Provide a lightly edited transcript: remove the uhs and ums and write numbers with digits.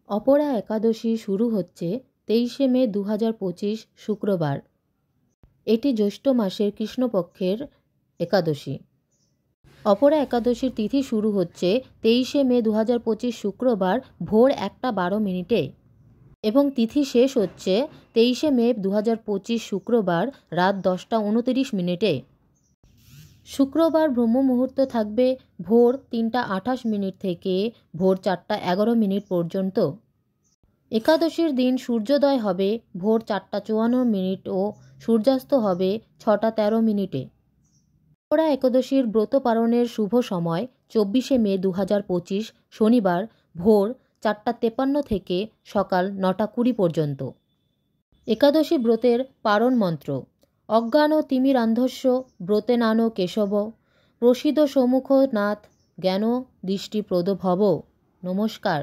অপরা একাদশী শুরু হচ্ছে 23শে মে 2025 শুক্রবার। এটি জ্যৈষ্ঠ মাসের কৃষ্ণপক্ষের একাদশী। অপরা একাদশীর তিথি শুরু হচ্ছে 23শে মে 2025 শুক্রবার ভোর 1:12 এবং তিথি শেষ হচ্ছে 23শে মে 2025 শুক্রবার রাত 10:29। শুক্রবার ব্রহ্ম মুহূর্ত থাকবে ভোর 3:28 থেকে ভোর 4:11 পর্যন্ত। একাদশীর দিন সূর্যোদয় হবে ভোর 4:54 ও সূর্যাস্ত হবে 6:13। অপরা একাদশীর ব্রত পালনের শুভ সময় 24শে মে 2025 শনিবার ভোর 4:53 থেকে সকাল 9:20 পর্যন্ত। একাদশী ব্রতের পারণ মন্ত্র: অজ্ঞান তিমিরান্ধস্য ব্রতেনানো কেশব প্রসিদ সম্মুখ নাথ জ্ঞান দৃষ্টিপ্রদ ভব। নমস্কার।